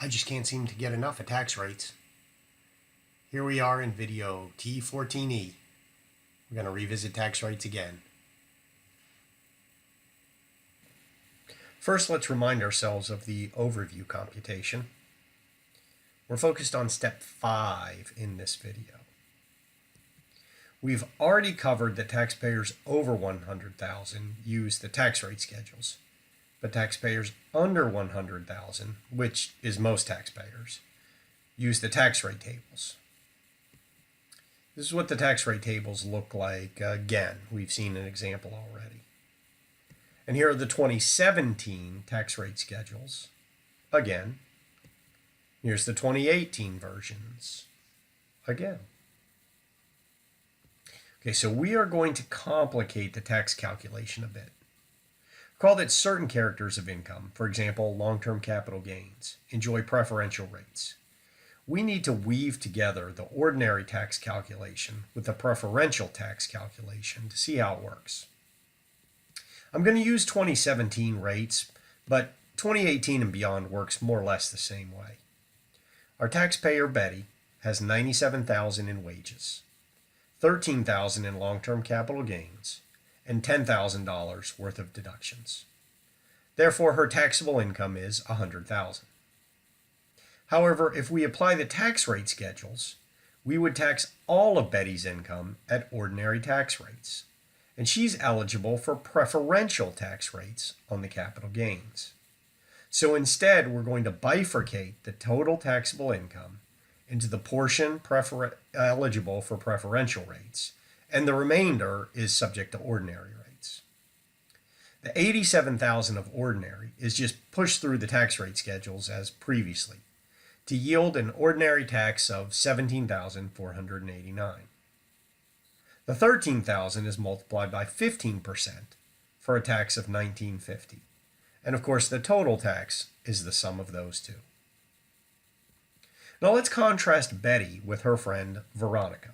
I just can't seem to get enough of tax rates. Here we are in video T14E. We're going to revisit tax rates again. First, let's remind ourselves of the overview computation. We're focused on step 5 in this video. We've already covered that taxpayers over $100,000 use the tax rate schedules, but taxpayers under $100,000, which is most taxpayers, use the tax rate tables. This is what the tax rate tables look like. Again, we've seen an example already. And here are the 2017 tax rate schedules. Again, here's the 2018 versions. Again. Okay, so we are going to complicate the tax calculation a bit. Recall that certain characters of income, for example, long-term capital gains, enjoy preferential rates. We need to weave together the ordinary tax calculation with the preferential tax calculation to see how it works. I'm going to use 2017 rates, but 2018 and beyond works more or less the same way. Our taxpayer, Betty, has $97,000 in wages, $13,000 in long-term capital gains, and $10,000 worth of deductions. Therefore, her taxable income is $100,000. However, if we apply the tax rate schedules, we would tax all of Betty's income at ordinary tax rates, and she's eligible for preferential tax rates on the capital gains. So instead, we're going to bifurcate the total taxable income into the portion eligible for preferential rates, and the remainder is subject to ordinary rates. The $87,000 of ordinary is just pushed through the tax rate schedules as previously to yield an ordinary tax of $17,489. The $13,000 is multiplied by 15% for a tax of $1,950. And of course, the total tax is the sum of those two. Now let's contrast Betty with her friend Veronica.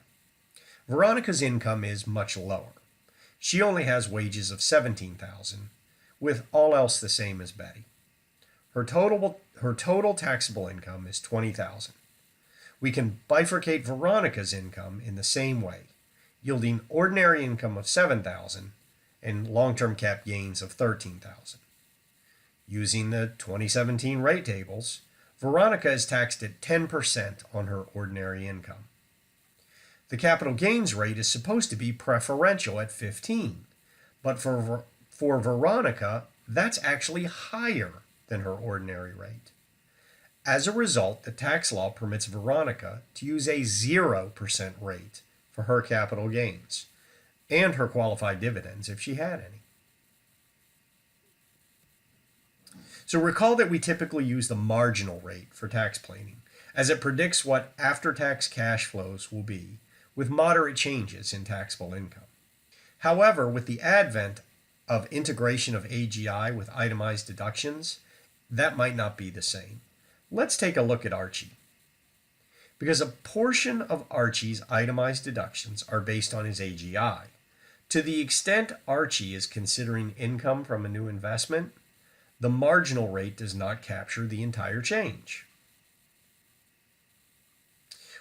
Veronica's income is much lower. She only has wages of $17,000, with all else the same as Betty. Her total taxable income is $20,000. We can bifurcate Veronica's income in the same way, yielding ordinary income of $7,000 and long-term cap gains of $13,000. Using the 2017 rate tables, Veronica is taxed at 10% on her ordinary income. The capital gains rate is supposed to be preferential at 15%, but for Veronica, that's actually higher than her ordinary rate. As a result, the tax law permits Veronica to use a 0% rate for her capital gains and her qualified dividends if she had any. So recall that we typically use the marginal rate for tax planning, as it predicts what after-tax cash flows will be with moderate changes in taxable income. However, with the advent of integration of AGI with itemized deductions, that might not be the same. Let's take a look at Archie. Because a portion of Archie's itemized deductions are based on his AGI, to the extent Archie is considering income from a new investment, the marginal rate does not capture the entire change.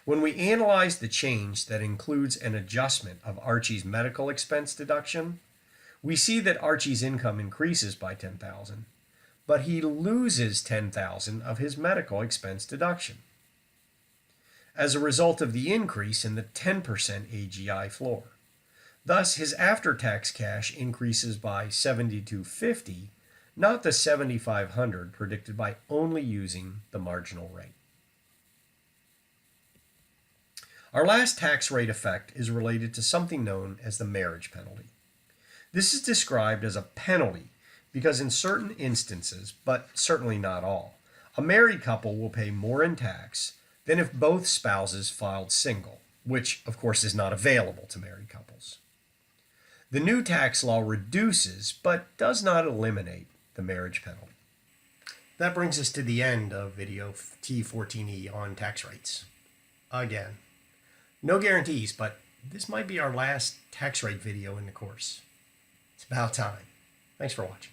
When we analyze the change that includes an adjustment of Archie's medical expense deduction, we see that Archie's income increases by $10,000, but he loses $10,000 of his medical expense deduction as a result of the increase in the 10% AGI floor. Thus, his after-tax cash increases by $7,250, not the $7,500 predicted by only using the marginal rate. Our last tax rate effect is related to something known as the marriage penalty. This is described as a penalty because in certain instances, but certainly not all, a married couple will pay more in tax than if both spouses filed single, which of course is not available to married couples. The new tax law reduces, but does not eliminate, the marriage penalty. That brings us to the end of video T14E on tax rates. Again, no guarantees, but this might be our last tax rate video in the course. It's about time. Thanks for watching.